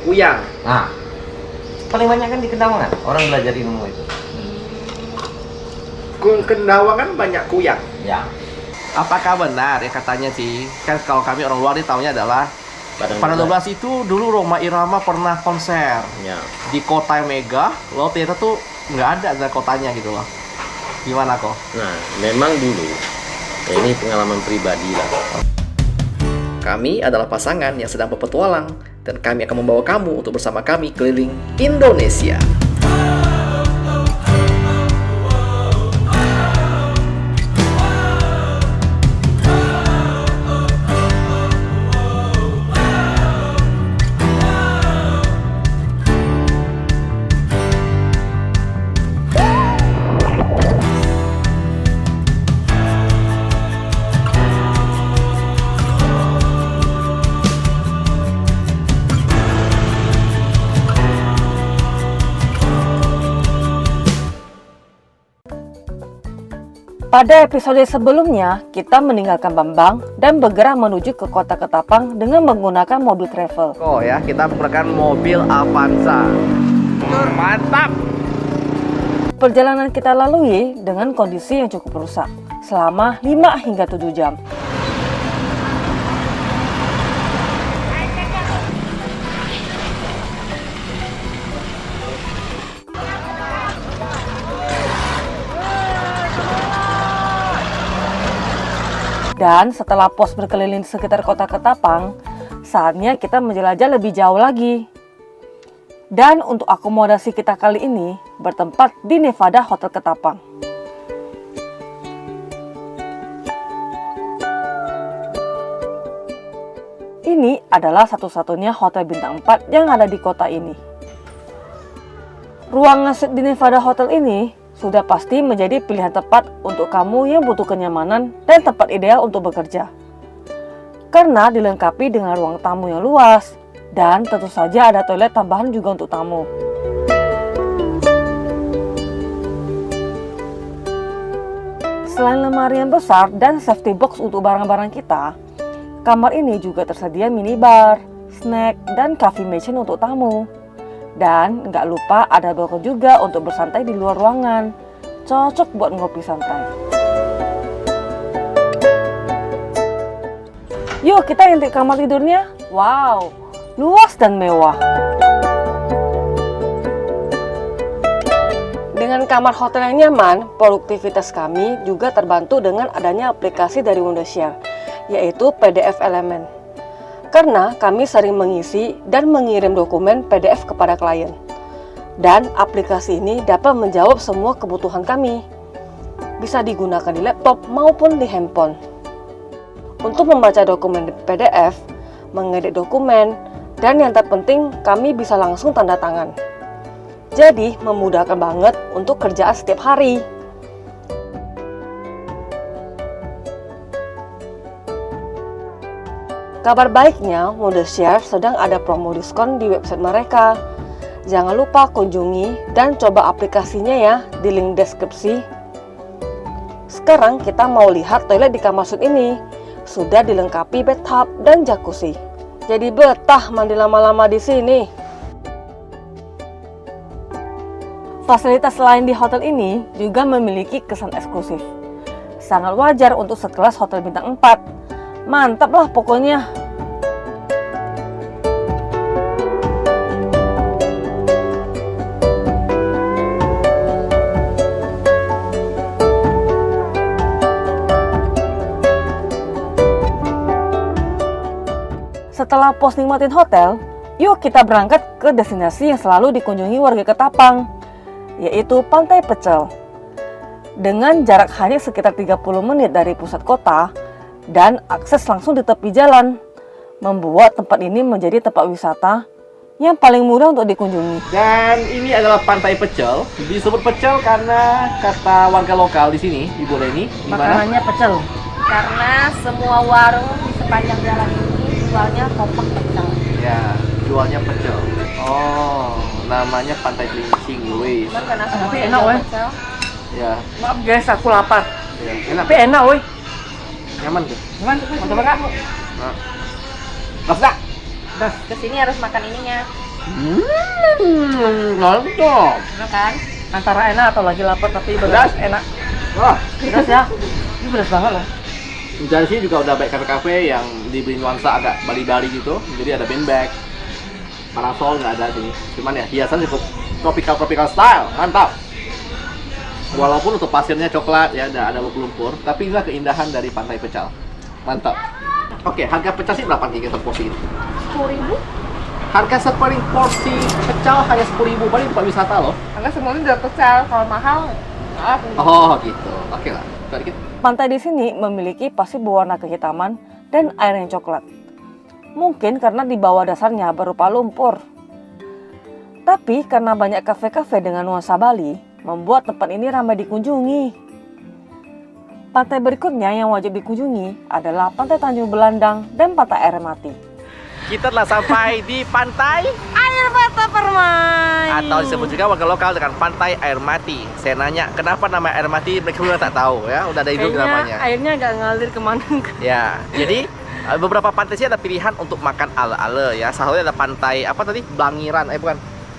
kuyang. Nah, paling banyak kan di Kendawangan orang belajar ilmu itu. Kendawangan banyak kuyang. Ya. Apakah benar ya katanya sih? Kan kalau kami orang luar ini taunya adalah pada 12 itu dulu Rhoma Irama pernah konser Ya. di kota yang mega, loh ternyata tuh nggak ada kotanya gitu loh. Gimana kok? Nah, memang dulu ya ini pengalaman pribadi lah. Kami adalah pasangan yang sedang berpetualang dan kami akan membawa kamu untuk bersama kami keliling Indonesia. Pada episode sebelumnya, kita meninggalkan Bambang dan bergerak menuju ke kota Ketapang dengan menggunakan mobil travel. Oh ya, kita menggunakan mobil Avanza. Mantap! Perjalanan kita lalui dengan kondisi yang cukup rusak, selama 5 hingga 7 jam. Dan setelah pos berkeliling di sekitar kota Ketapang, saatnya kita menjelajah lebih jauh lagi. Dan untuk akomodasi kita kali ini bertempat di Nevada Hotel Ketapang. Ini adalah satu-satunya hotel bintang 4 yang ada di kota ini. Ruangan suite di Nevada Hotel ini sudah pasti menjadi pilihan tepat untuk kamu yang butuh kenyamanan dan tempat ideal untuk bekerja. Karena dilengkapi dengan ruang tamu yang luas dan tentu saja ada toilet tambahan juga untuk tamu. Selain lemari yang besar dan safety box untuk barang-barang kita, kamar ini juga tersedia minibar, snack, dan coffee machine untuk tamu. Dan nggak lupa ada balkon juga untuk bersantai di luar ruangan. Cocok buat ngopi santai. Yuk kita intip kamar tidurnya. Wow, luas dan mewah. Dengan kamar hotel yang nyaman, produktivitas kami juga terbantu dengan adanya aplikasi dari Wondershare, yaitu PDF Element. Karena kami sering mengisi dan mengirim dokumen PDF kepada klien. Dan aplikasi ini dapat menjawab semua kebutuhan kami. Bisa digunakan di laptop maupun di handphone. Untuk membaca dokumen PDF, mengedit dokumen, dan yang terpenting kami bisa langsung tanda tangan. Jadi memudahkan banget untuk kerjaan setiap hari. Kabar baiknya, Wondershare sedang ada promo diskon di website mereka. Jangan lupa kunjungi dan coba aplikasinya ya di link deskripsi. Sekarang kita mau lihat toilet di kamar suite ini. Sudah dilengkapi bathtub dan jacuzzi. Jadi betah mandi lama-lama di sini. Fasilitas lain di hotel ini juga memiliki kesan eksklusif. Sangat wajar untuk sekelas hotel bintang 4. Mantap lah pokoknya. Setelah pos nikmatin hotel, yuk kita berangkat ke destinasi yang selalu dikunjungi warga Ketapang, yaitu Pantai Pecel. Dengan jarak hanya sekitar 30 menit dari pusat kota, dan akses langsung di tepi jalan, membuat tempat ini menjadi tempat wisata yang paling mudah untuk dikunjungi. Dan ini adalah Pantai Pecel. Disebut pecel karena kata warga lokal di sini, Ibu Leni, Makanannya pecel. Karena semua warung di sepanjang jalan ini jualnya kompak pecel. Ya, jualnya pecel. Oh, namanya Pantai Cilincing, wih. Tapi enak, weh. Ya, Maaf guys, aku lapar. ya, enak. Tapi enak, woi. Nyaman tuh. Gimana? Mau coba kak? Nah. Mas, Dak. Das. Kesini harus makan ininya. Mantap. Enak kan? Antara enak atau lagi lapar tapi Pedas. enak. Wah, Pedas ya? Ini pedas banget loh. di sini juga udah baik kafe-kafe yang diberi nuansa agak Bali-Bali gitu. Jadi ada beanbag, parasol nggak ada sini. Cuman ya hiasan cukup tropical style, mantap. Walaupun untuk pasirnya coklat ya, ada lumpur-lumpur, tapi inilah keindahan dari Pantai Pecal. Mantap. Oke, harga pecel sih berapa nih kita porsi ini? 10.000? Harga sepiring porsi pecel hanya 10.000, paling buat wisata loh. Karena semuanya udah pecel, kalau mahal maaf. Oh gitu, oke lah. Coba dikit. Pantai di sini memiliki pasir berwarna kehitaman dan air yang coklat. Mungkin karena di bawah dasarnya berupa lumpur. Tapi karena banyak kafe-kafe dengan nuansa Bali, membuat tempat ini ramai dikunjungi. Pantai berikutnya yang wajib dikunjungi adalah Pantai Tanjung Belandang dan Pantai Air Mati. Kita telah sampai di Pantai Air Mata Permai atau disebut juga warga lokal dengan Pantai Air Mati. Saya nanya kenapa nama Air Mati, mereka juga tak tahu ya. Udah ada itu namanya. Airnya agak ngalir kemana. Ya, jadi beberapa pantai sih ada pilihan untuk makan ala-ala ya. Salah satunya ada pantai apa tadi? Blangiran, bukan.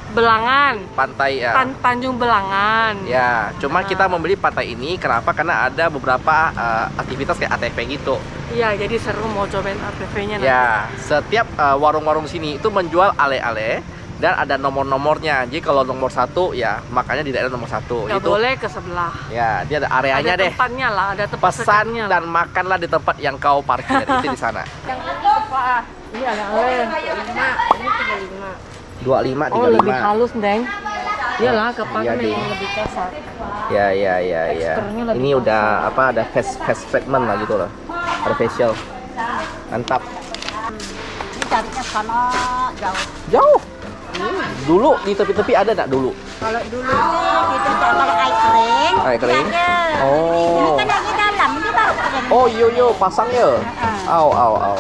Belangan. Pantai ya. Tanjung Belangan. Ya, cuma kita membeli pantai ini kenapa? Karena ada beberapa aktivitas kayak ATV gitu. Iya, jadi seru mau cobain ATV-nya nanti. Ya, setiap warung-warung sini itu menjual ale-ale dan ada nomor-nomornya. Jadi kalau nomor 1 ya makannya di daerah nomor 1. Nggak Itu boleh ke sebelah. ya, dia ada areanya Ada deh. tempatnya lah, ada tempat Pesan sekarnya lah. dan makanlah di tempat yang kau parkir itu di sana. Yang itu apa? Ini ale-ale 5, ini 35. 25, 35. Oh, lebih halus, Deng. Iyalah, kepala Iya, Deng. memang lebih kasar. Ya. Teksturnya lebih Ini kasar. udah apa? Ada face treatment lah gitu loh. Ada facial. Mantap. Ini carinya sana jauh. Jauh. Dulu di tepi-tepi ada nggak dulu? Kalau dulu itu kalau air kering. Air kering? Ada. Oh. Ini kan lagi dalam, ini baru kering. Oh, yo pasang ya. Au.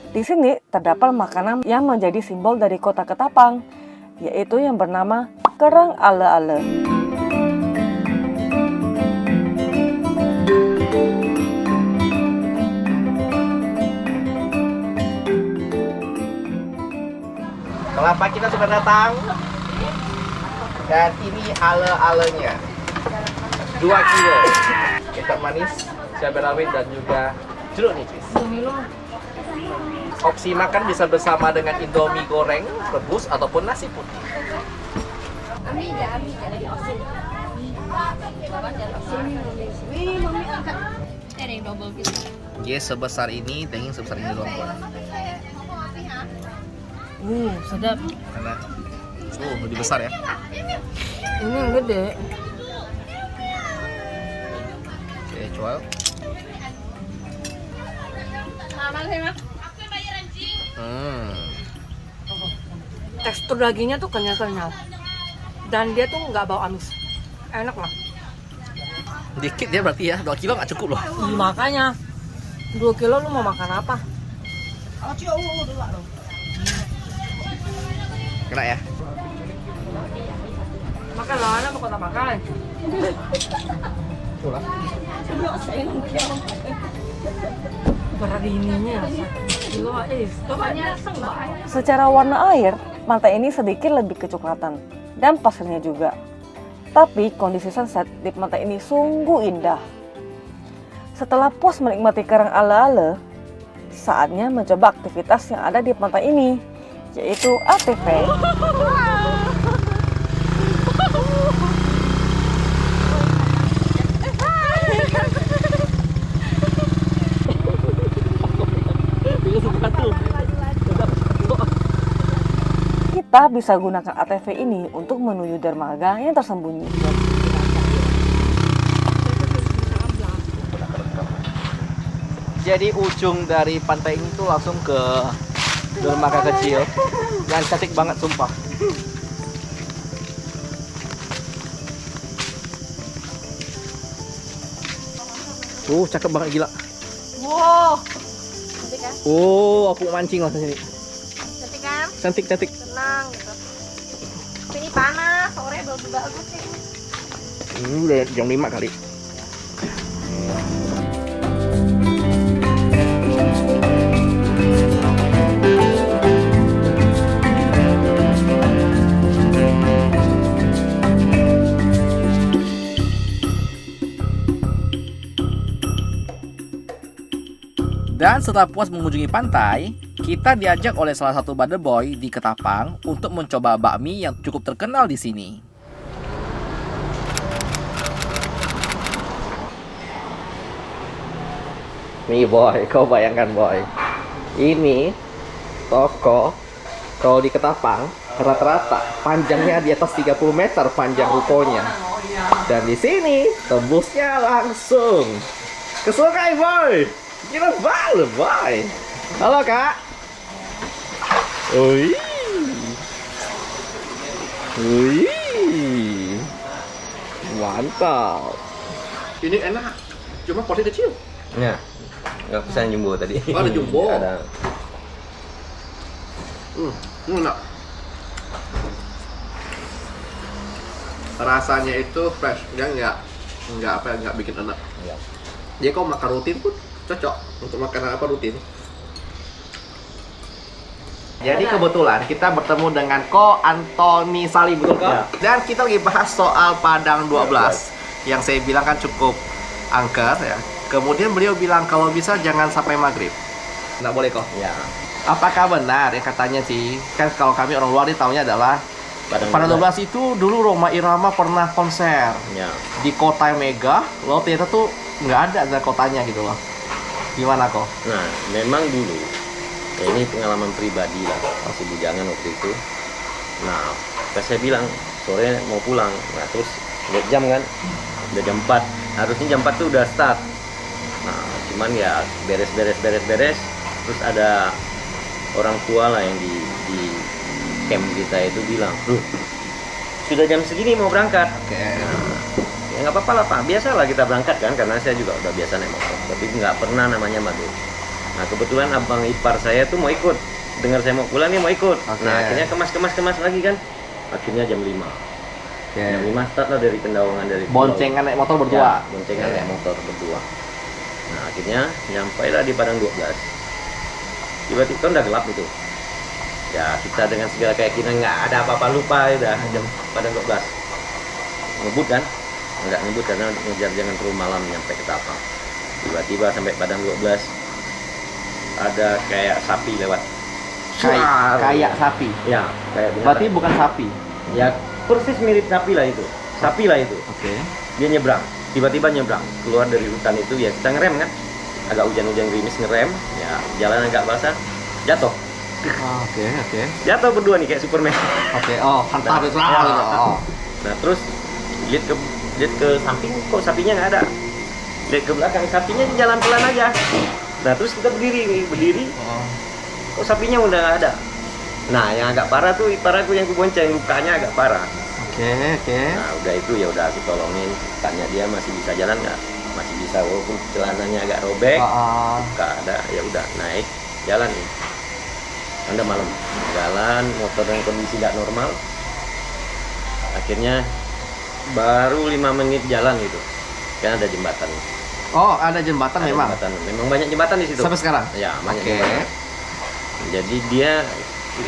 Di sini terdapat makanan yang menjadi simbol dari kota Ketapang, yaitu yang bernama kerang ale-ale. Kelapa kita sudah datang. Dan ini ale-alenya. 2 kilo. Kecap manis, cabai rawit dan juga jeruk nipis. Opsi makan bisa bersama dengan Indomie goreng, rebus ataupun nasi putih. Oke, sebesar ini, daging sebesar ini doang. Sedap. Karena lebih besar ya. Ini yang gede. Oke, coba. Tekstur dagingnya tuh kenyal-kenyal. Dan dia tuh nggak bau amis. Enak lah. Dikit dia berarti ya, 2 kilo nggak cukup loh. Makanya 2 kilo lu mau makan apa? Kena ya? Makan lah, anak mau kota makan. Itulah. Berat ininya. Secara warna air, pantai ini sedikit lebih kecoklatan dan pasirnya juga. Tapi kondisi sunset di pantai ini sungguh indah. Setelah puas menikmati kerang ale-ale, saatnya mencoba aktivitas yang ada di pantai ini, yaitu ATV. Kita bisa gunakan ATV ini untuk menuju dermaga yang tersembunyi. Jadi ujung dari pantai ini tuh langsung ke dermaga kecil yang cantik banget sumpah. Cakep banget gila. Wow. Cantik kan? Aku mancing lah ke sini. Cantik kan? Cantik. Tenang gitu. Tapi ini panas, sore belum bagus sih. Ini udah jam 5 kali. Dan setelah puas mengunjungi pantai, kita diajak oleh salah satu Bader Boy di Ketapang untuk mencoba bakmi yang cukup terkenal di sini. Nih Boy, kau bayangkan Boy, ini toko kalau di Ketapang rata-rata panjangnya di atas 30 meter panjang rukonya. Dan di sini tembusnya langsung ke sungai Boy. Gila banget Boy. Halo Kak. Wih. Wih. Mantap. Ini enak, cuma porsi kecil. Ya, nggak pesan jumbo tadi. Oh, ada jumbo. Ada. Enak. Rasanya itu fresh, dia nggak bikin enak. Ya. Jadi kalau makan rutin pun cocok untuk makanan apa rutin. Jadi kebetulan kita bertemu dengan Ko Antoni Sali, betul kan? Ya. Dan kita lagi bahas soal Padang 12 yang saya bilang kan cukup angker ya. Kemudian beliau bilang kalau bisa jangan sampai maghrib. Nggak boleh kok. Ya. Apakah benar ya katanya sih? Kan kalau kami orang luar ini taunya adalah Padang 12 itu dulu Rhoma Irama pernah konser Ya. di kota yang mega, loh ternyata tuh nggak ada kotanya gitu loh. Gimana kok? Nah, memang dulu ya ini pengalaman pribadi lah, masih bujangan waktu itu. Nah, pas saya bilang sore mau pulang, nah terus lihat jam kan, udah jam 4, harusnya jam 4 tuh udah start. Nah, cuman ya beres, terus ada orang tua lah yang di camp kita itu bilang, sudah jam segini mau berangkat. Oke. Ya nggak apa-apa lah Pak, biasalah kita berangkat kan, karena saya juga udah biasa naik motor, tapi nggak pernah namanya maghrib. Nah kebetulan abang ipar saya tuh mau ikut, dengar saya mau pulang nih mau ikut. Oke. Nah akhirnya kemas lagi kan, akhirnya jam 5. Jam 5 start lah dari Pendawangan, dari Boncengan naik motor berdua. Ya, boncengan naik motor berdua. Nah akhirnya nyampe lah di Padang 12. Tiba-tiba kan udah gelap itu. Ya kita dengan segala keyakinan nggak ada apa-apa, lupa udah jam Padang 12. Ngebut kan? Nggak ngebut karena ngejar jangan terlalu malam nyampe ke Ketapang. Tiba-tiba sampai Padang 12 ada kayak sapi lewat. Kayak sapi. Ya, kayak binatang. Berarti bukan sapi. Ya persis mirip sapi lah itu. Sapi lah itu. Oke. Dia nyebrang. Tiba-tiba nyebrang keluar dari hutan itu, ya kita ngerem kan. Agak hujan-hujan gerimis ngerem, ya jalan agak basah, jatuh. Oke. Jatuh berdua nih kayak Superman. Oke. Oh, hantar itu. Ya. Oh. Nah terus lihat ke samping, kok sapinya nggak ada. Lihat ke belakang, sapinya jalan pelan aja. Nah terus kita berdiri, kok sapinya udah nggak ada. Nah yang agak parah tuh ipar aku yang kubonceng, lukanya agak parah. Oke. Nah udah itu ya udah aku tolongin, tanya dia masih bisa jalan nggak? Masih bisa, walaupun celananya agak robek. Nggak ada, ya udah naik jalan nih. Anda malam jalan, motor dengan kondisi nggak normal. Akhirnya baru 5 menit jalan gitu, kan ada jembatan. Oh, ada jembatan Ada memang. jembatan. Memang banyak jembatan di situ. Sampai sekarang. Ya, banyak Oke. jembatan. Jadi dia,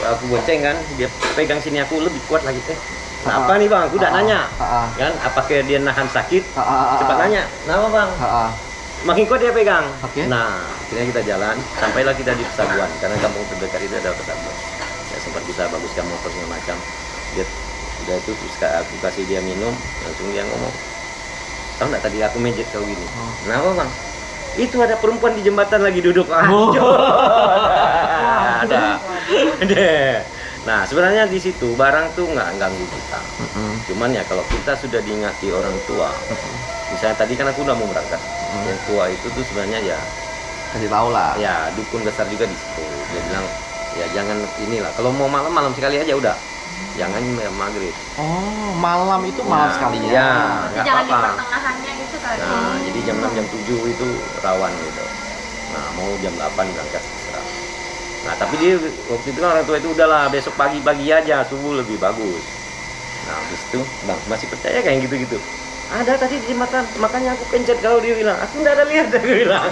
aku bonceng kan, dia pegang sini, aku lebih kuat lagi teh. Nah, apa nih bang? Aku udah nanya, kan? Apakah dia nahan sakit? Cepat nanya. Kenapa bang? Makin kuat dia pegang. Oke. Nah, akhirnya kita jalan, sampailah kita di Pesaguan, karena kampung terdekat itu ada Pesaguan. Ya sempat kita baguskan motor segala macam. Dia udah itu terus aku kasih dia minum, langsung dia ngomong, tahu nggak tadi aku mejet kau gini? Kenapa bang? Itu ada perempuan di jembatan lagi duduk. Ada. Nah sebenarnya di situ barang tuh nggak ganggu kita. Cuman ya kalau kita sudah diingati orang tua, misalnya tadi kan aku udah mau berangkat, yang tua itu tuh sebenarnya ya Kasih tahu lah. ya dukun besar juga di situ. Dia bilang ya jangan inilah, kalau mau malam sekali aja udah, jangan maghrib. Oh, malam itu malam Nah, sekali ya. ya nggak Jangan di apa-apa. pertengahannya gitu kali. Nah, jadi jam 6, jam 7 itu rawan gitu. Nah, mau jam 8 berangkat. Nah, tapi dia waktu itu kan orang tua itu udahlah besok pagi-pagi aja, subuh lebih bagus. Nah, habis itu, bang masih percaya kayak gitu-gitu? Ada tadi di jembatan, makanya aku pencet kalau dia bilang, aku nggak ada lihat, dia bilang.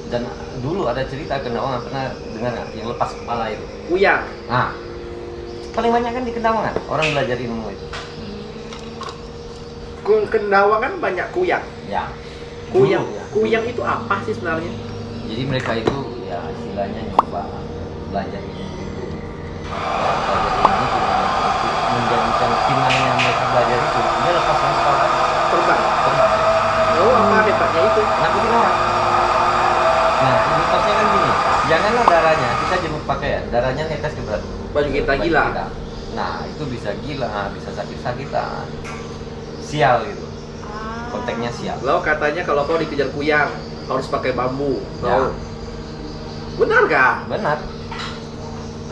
Dan dulu ada cerita Kendawangan, pernah dengar nggak yang lepas kepala itu? Kuyang. Nah, paling banyak kan di Kendawangan, orang belajar ilmu itu. Kendawangan banyak kuyang. Ya. Kuyang. Dulu, ya. Kuyang itu apa sih sebenarnya? Jadi mereka itu ya istilahnya nyoba belajar ini gitu. Belajar ini cuma untuk menjadikan finalnya mereka belajar itu dia lepas mental kan Terbang. terbang. Oh, apa hebatnya itu? Nakutin orang. Nah, mitosnya kan gini, janganlah darahnya kita jemput pakaian, darahnya netes ke Baju kita gila. Nah, itu bisa gila, bisa sakit-sakitan, sial gitu. Konteksnya sial. Lo katanya kalau kau dikejar kuyang harus pakai bambu. Ya. Benar kah? Benar.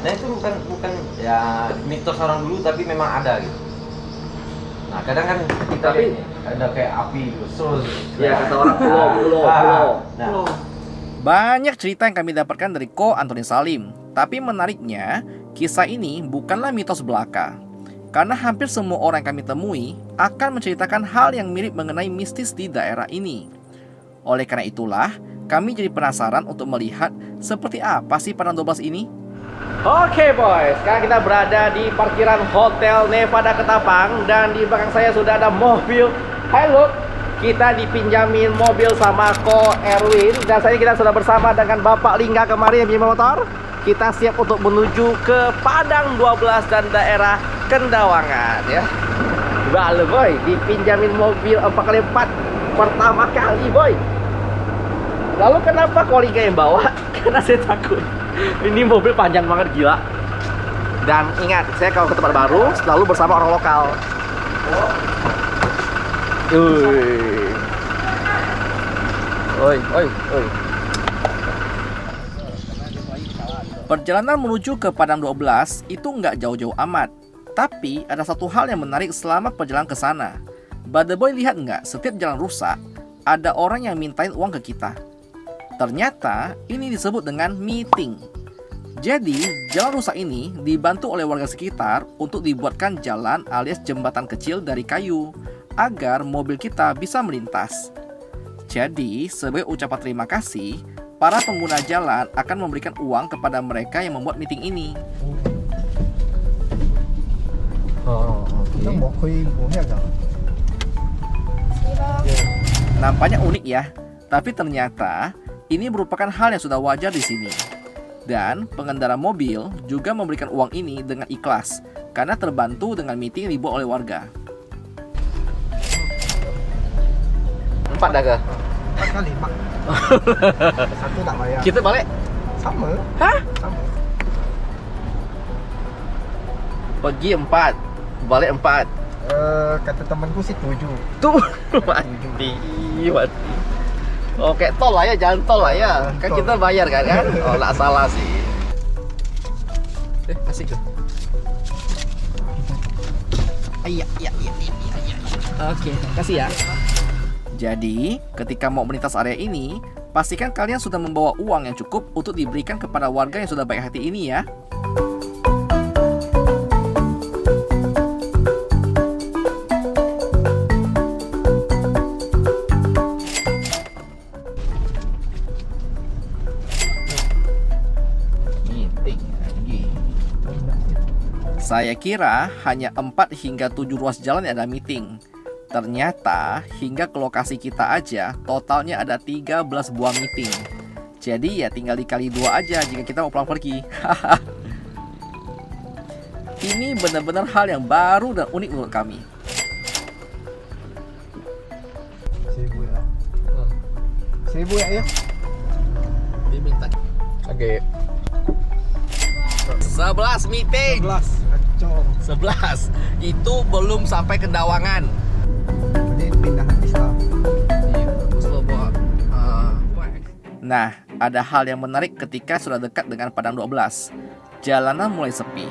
Nah itu bukan ya mitos orang dulu tapi memang ada gitu. Nah kadang kan kita Tapi- lihat nih, ada kayak api gitu, terus Ya kata orang pulau. Nah, Banyak cerita yang kami dapatkan dari Ko Antoni Salim. Tapi menariknya, kisah ini bukanlah mitos belaka. Karena hampir semua orang yang kami temui akan menceritakan hal yang mirip mengenai mistis di daerah ini. Oleh karena itulah, kami jadi penasaran untuk melihat seperti apa sih Padang 12 ini. Oke boys, sekarang kita berada di parkiran Hotel Nevada Ketapang. Dan di belakang saya sudah ada mobil Hilux. Kita dipinjamin mobil sama Ko Erwin. Dan saya kita sudah bersama dengan Bapak Lingga kemarin yang pinjam motor. Kita siap untuk menuju ke Padang 12 dan daerah Kendawangan ya. Bale boy, dipinjamin mobil 4x4 pertama kali boy. Lalu kenapa Ko Lingga yang bawa? Karena saya takut. Ini mobil panjang banget gila. Dan ingat, saya kalau ke tempat baru selalu bersama orang lokal. Oi. Perjalanan menuju ke Padang 12 itu nggak jauh-jauh amat. Tapi ada satu hal yang menarik selama perjalanan ke sana. By the boy, lihat nggak, setiap jalan rusak, ada orang yang mintain uang ke kita. Ternyata ini disebut dengan meeting. Jadi, jalan rusak ini dibantu oleh warga sekitar untuk dibuatkan jalan alias jembatan kecil dari kayu agar mobil kita bisa melintas. Jadi, sebagai ucapan terima kasih, para pengguna jalan akan memberikan uang kepada mereka yang membuat meeting ini. Nampaknya unik ya, tapi ternyata ini merupakan hal yang sudah wajar di sini. Dan pengendara mobil juga memberikan uang ini dengan ikhlas karena terbantu dengan meeting yang dibuat oleh warga. 4 dah ke? 4 kali, Pak. Satu tak bayar. Kita balik? Sama. Hah? Sama. Pergi 4, balik 4. Kata temanku sih 7. Tuh, mati. Oke, tol lah ya, jalan tol lah ya. Kan Tol. kita bayar kan? Oh, nggak salah sih. Asik tuh. Iya. Oke, kasih ya. Jadi, ketika mau melintas area ini, pastikan kalian sudah membawa uang yang cukup untuk diberikan kepada warga yang sudah baik hati ini ya. Saya kira hanya 4 hingga 7 ruas jalan yang ada meeting. Ternyata hingga ke lokasi kita aja totalnya ada 13 buah meeting. Jadi ya tinggal dikali 2 aja jika kita mau pulang pergi. Ini benar-benar hal yang baru dan unik menurut kami. 1000 ya. 1000 ya, ya. Diminta. Oke. 11 meeting. 11. Kacau. 11. Itu belum sampai Kendawangan. Ini pindah habis lah. Nah, ada hal yang menarik ketika sudah dekat dengan Padang 12. Jalanan mulai sepi,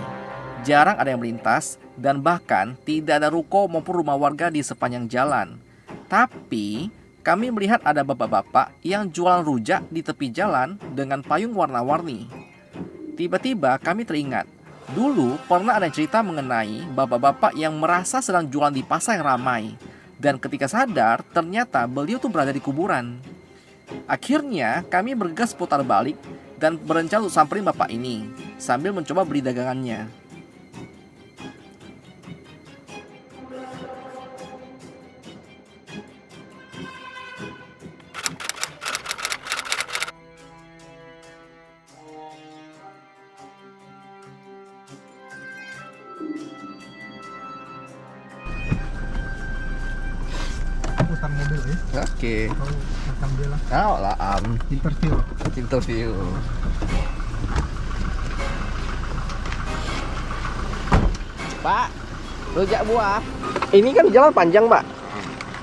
jarang ada yang melintas, dan bahkan tidak ada ruko maupun rumah warga di sepanjang jalan. Tapi, kami melihat ada bapak-bapak yang jualan rujak di tepi jalan dengan payung warna-warni. Tiba-tiba kami teringat, dulu pernah ada cerita mengenai bapak-bapak yang merasa sedang jualan di pasar yang ramai. Dan ketika sadar, ternyata beliau tuh berada di kuburan. Akhirnya kami bergegas putar balik dan berencana untuk samperin bapak ini sambil mencoba beli dagangannya. mobil ya. Oke. Kau macam dia lah. Oh lah, Interview. interview. Pak, rujak buah. Ini kan jalan panjang, Pak.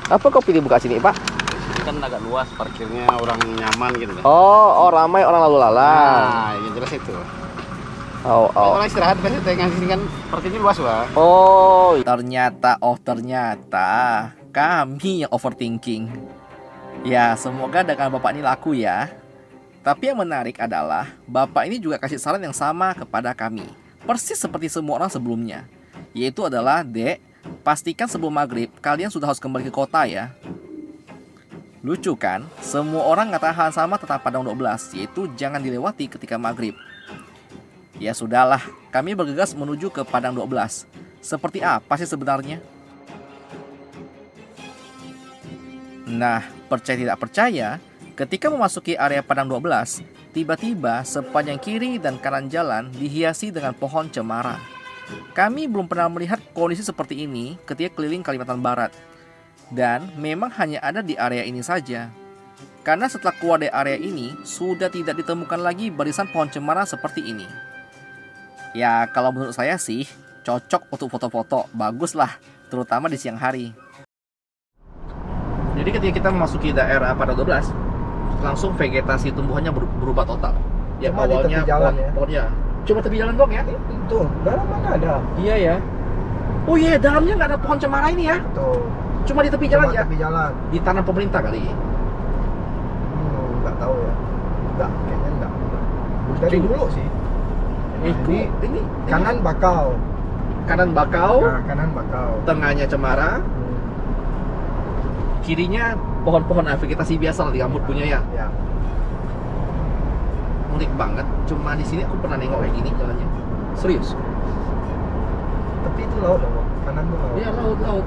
Apa kau pilih buka sini, Pak? Ini kan agak luas, parkirnya orang nyaman gitu kan. Oh, ramai orang lalu lalang. Nah, yang jelas itu. Oh, oh. Orang istirahat biasanya tengah sini kan parkirnya luas, Pak. Oh, Ternyata kami yang overthinking. Ya, semoga dagangan Bapak ini laku ya. Tapi yang menarik adalah Bapak ini juga kasih saran yang sama kepada kami. Persis seperti semua orang sebelumnya. Yaitu adalah, Dek, pastikan sebelum maghrib kalian sudah harus kembali ke kota ya. Lucu kan? Semua orang ngata hal sama tentang Padang 12, yaitu jangan dilewati ketika maghrib. Ya sudahlah, kami bergegas menuju ke Padang 12. Seperti apa sih sebenarnya? Nah, percaya tidak percaya, ketika memasuki area Padang 12, tiba-tiba sepanjang kiri dan kanan jalan dihiasi dengan pohon cemara. Kami belum pernah melihat kondisi seperti ini ketika keliling Kalimantan Barat. Dan memang hanya ada di area ini saja. Karena setelah keluar dari area ini, sudah tidak ditemukan lagi barisan pohon cemara seperti ini. Ya, kalau menurut saya sih, cocok untuk foto-foto, bagus lah, terutama di siang hari. Jadi ketika kita memasuki daerah Padang 12, langsung vegetasi tumbuhannya berubah total. Yang Cuma di awalnya tepi jalan ya. pohonnya cuma tepi jalan doang ya? Tuh, dalam mana ada? Iya ya. Oh iya, dalamnya nggak ada pohon cemara ini ya? Tuh. Cuma di tepi jalan Cuma ya? tepi jalan. Di tanah pemerintah kali. Nggak tahu ya. Kayaknya enggak. Dari dulu sih. Ini Kanan bakau. kanan bakau, Nah, kanan bakau. tengahnya cemara, kirinya pohon-pohon vegetasi biasa lah di gambut punya ya. Ya. Unik banget. Cuma di sini aku pernah nengok kayak gini jalannya. Serius? Tapi itu laut loh. Kanan tuh laut. Iya, laut.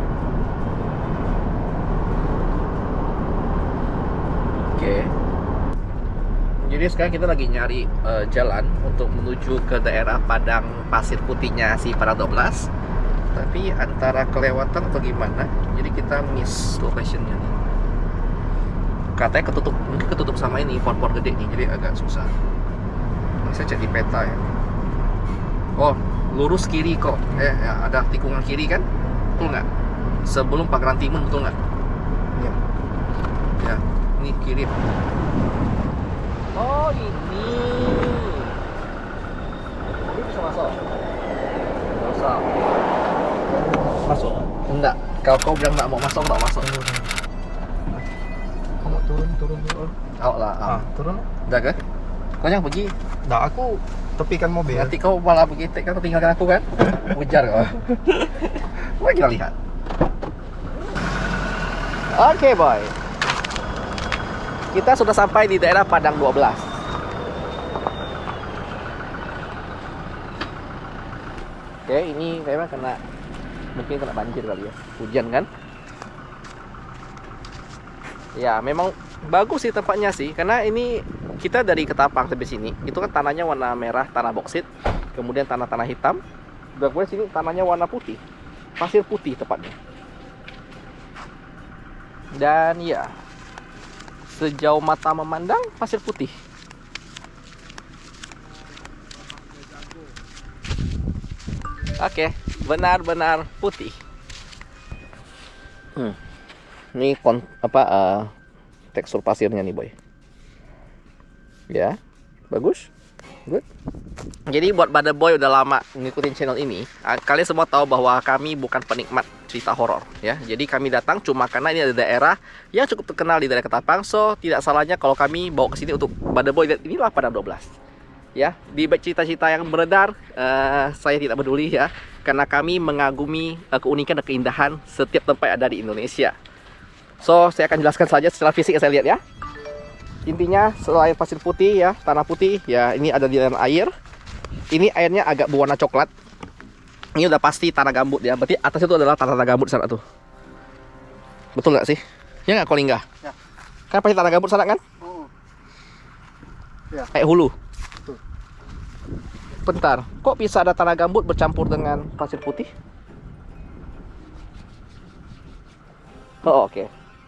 Oke. Jadi sekarang kita lagi nyari jalan untuk menuju ke daerah Padang Pasir Putihnya si Padang 12. Tapi antara kelewatan atau gimana, jadi kita miss locationnya nih. Katanya ketutup, mungkin ketutup sama ini pohon-pohon gede nih, jadi agak susah. Ini saya cek di peta ya. Oh, lurus kiri kok. Ya, ada tikungan kiri kan? Betul nggak? Sebelum Pagerahan Timun, betul nggak? Iya. Ya, ini kiri. Oh, ini. Ini bisa masuk? Masuk. Masuk? Enggak. Kalau kau bilang nggak mau masuk, nggak masuk. Kamu turun dulu. Oh lah. Turun. Udah kan? Kau yang pergi. Dah aku tepikan mobil. Nanti kau malah pergi, kau tinggalkan aku kan? Ujar kau. Mari kita lihat. Oke, boy. Kita sudah sampai di daerah Padang 12. Oke, ini memang mungkin kena banjir kali ya. Hujan kan? Ya, memang bagus sih tempatnya sih, karena ini kita dari Ketapang sampai sini, itu kan tanahnya warna merah, tanah boksit, kemudian tanah-tanah hitam. Dan kemudian sini tanahnya warna putih, pasir putih tepatnya. Dan ya, sejauh mata memandang pasir putih. Oke, benar-benar putih. Ini tekstur pasirnya nih, boy. Ya, bagus, good. Jadi buat pada boy udah lama ngikutin channel ini, kalian semua tahu bahwa kami bukan penikmat cerita horor ya. Jadi kami datang cuma karena ini ada daerah yang cukup terkenal di daerah Ketapang, so tidak salahnya kalau kami bawa ke sini untuk pada boy lihat inilah Padang 12. Ya, di cerita-cerita yang beredar, saya tidak peduli ya, karena kami mengagumi keunikan dan keindahan setiap tempat ada di Indonesia. So, saya akan jelaskan saja secara fisik yang saya lihat ya. Intinya selain pasir putih ya, tanah putih ya, ini ada di dalam air. Ini airnya agak berwarna coklat. Ini udah pasti tanah gambut ya. Berarti atas itu adalah tanah gambut sana tuh. Betul nggak sih? Ya nggak, Kolingga? Ya. Kan pasti tanah gambut sana kan? Ya. Kayak hulu. Betul. Bentar, kok bisa ada tanah gambut bercampur dengan pasir putih? Oh, oke.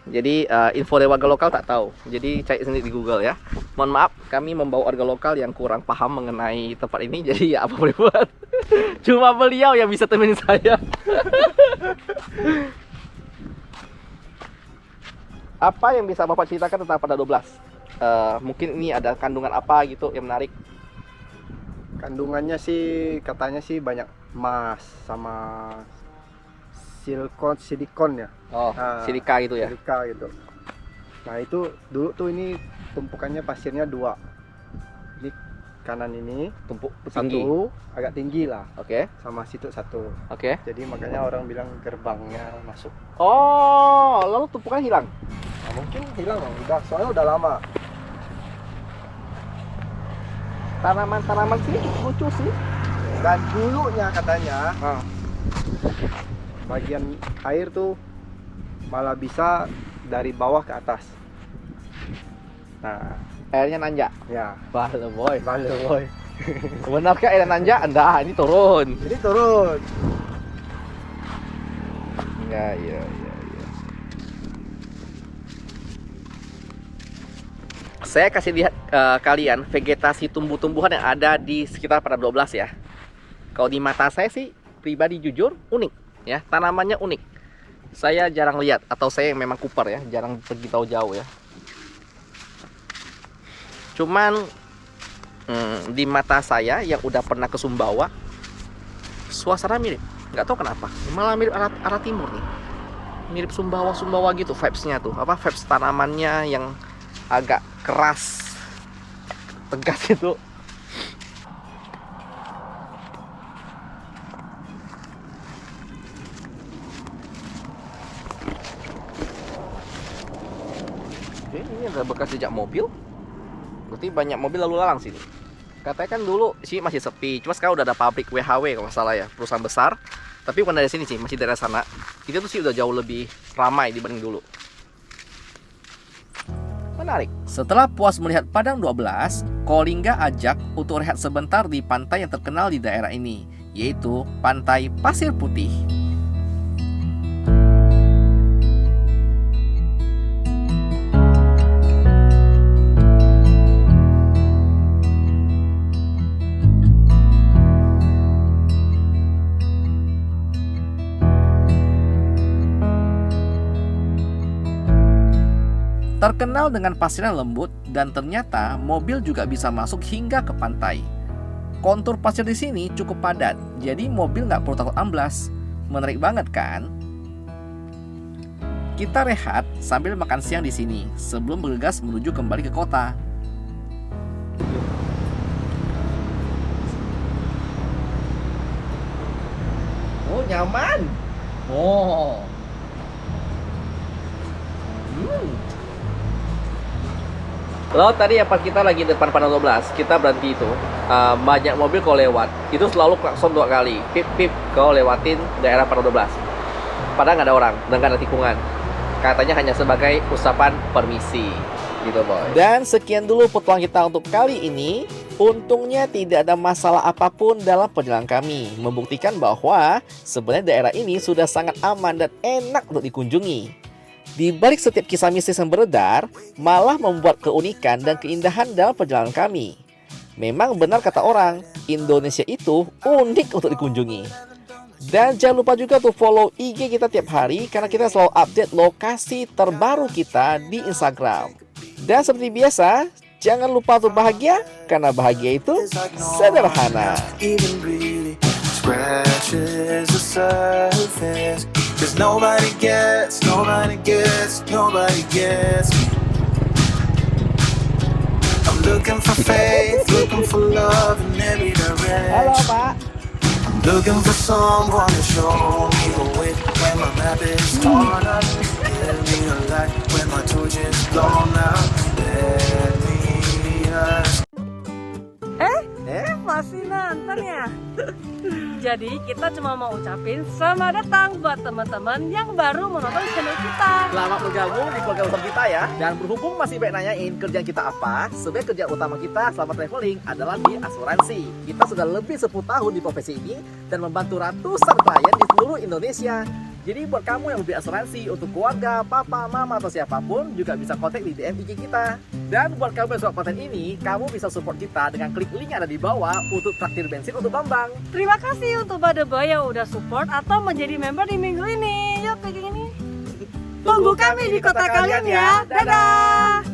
Jadi info dari warga lokal tak tahu. Jadi cari sendiri di Google ya. Mohon maaf, kami membawa warga lokal yang kurang paham mengenai tempat ini. Jadi ya apa boleh buat. Cuma beliau yang bisa temenin saya. Apa yang bisa Bapak ceritakan tentang pada 12? Mungkin ini ada kandungan apa gitu yang menarik? Kandungannya sih katanya sih banyak emas sama silikon ya. Oh, Nah, silika gitu ya. silika gitu. Nah itu dulu tuh ini tumpukannya pasirnya 2. Ini kanan ini Tumpuk tinggi. satu agak tinggi lah, Oke. sama situ satu. Oke. Jadi makanya orang bilang gerbangnya masuk. Oh, lalu tumpukan hilang. Nah, mungkin hilang Bang. Udah soalnya udah lama. Tanaman-tanaman sini lucu sih. Dan dulunya katanya Ah. bagian air tuh malah bisa dari bawah ke atas. Nah, Airnya nanjak. ya, Bale boy. balik boy. Benarkah air nanjak? Enggak, ini turun. Jadi turun. Ya. Saya kasih lihat kalian vegetasi tumbuh-tumbuhan yang ada di sekitar pada 12 ya. Kalau di mata saya sih pribadi jujur unik ya, tanamannya unik. Saya jarang lihat, atau saya yang memang kuper ya, jarang pergi tahu jauh ya. Cuman di mata saya yang udah pernah ke Sumbawa, suasana mirip, nggak tahu kenapa, malah mirip arah timur nih, mirip Sumbawa gitu vibes-nya tuh, apa vibes tanamannya yang agak keras, tegas gitu. Oke, ini ada bekas jejak mobil. Berarti banyak mobil lalu lalang sini. Katanya kan dulu sih masih sepi, cuma sekarang udah ada pabrik WHW kalau nggak salah ya, perusahaan besar. Tapi bukan dari sini sih, masih daerah sana. Itu tuh sih udah jauh lebih ramai dibanding dulu. Menarik. Setelah puas melihat Padang 12, Kolingga ajak untuk rehat sebentar di pantai yang terkenal di daerah ini, yaitu Pantai Pasir Putih. Terkenal dengan pasirnya lembut dan ternyata mobil juga bisa masuk hingga ke pantai. Kontur pasir di sini cukup padat, jadi mobil nggak perlu takut amblas. Menarik banget kan? Kita rehat sambil makan siang di sini sebelum bergegas menuju kembali ke kota. Oh, nyaman. Oh. Lalu tadi ya pas kita lagi depan Padang 12, kita berhenti itu, banyak mobil kalau lewat, itu selalu klakson 2 kali, pip pip kalau lewatin daerah Padang 12. Padahal nggak ada orang dan nggak ada tikungan. Katanya hanya sebagai ucapan permisi, gitu boy. Dan sekian dulu petualang kita untuk kali ini. Untungnya tidak ada masalah apapun dalam perjalanan kami, membuktikan bahwa sebenarnya daerah ini sudah sangat aman dan enak untuk dikunjungi. Di balik setiap kisah mistis yang beredar, malah membuat keunikan dan keindahan dalam perjalanan kami. Memang benar kata orang, Indonesia itu unik untuk dikunjungi. Dan jangan lupa juga untuk follow IG kita tiap hari, karena kita selalu update lokasi terbaru kita di Instagram. Dan seperti biasa, jangan lupa untuk bahagia, karena bahagia itu sederhana. Even really scratches the surface. 'Cause nobody gets me. I'm looking for faith, looking for love in every Halo direction. Pak. I'm looking for someone to show me the way when my map is torn up. Give me a light when my torch is blown out. Let me ask. Masih nonton ya? Jadi kita cuma mau ucapin selamat datang buat teman-teman yang baru menonton channel kita. Selamat bergabung di program utama kita ya. Dan berhubung masih banyak nanyain kerjaan kita apa, sebenarnya kerjaan utama kita selama traveling adalah di asuransi. Kita sudah lebih 10 tahun di profesi ini dan membantu ratusan klien di seluruh Indonesia. Jadi buat kamu yang beli asuransi untuk keluarga, papa, mama, atau siapapun juga bisa kontak di DM IG kita. Dan buat kamu yang suka konten ini, kamu bisa support kita dengan klik link yang ada di bawah untuk traktir bensin untuk Bambang. Terima kasih untuk Badeba yang udah support atau menjadi member di minggu ini. Yuk kayak gini. Tunggu kami di kota kalian ya. Dadah.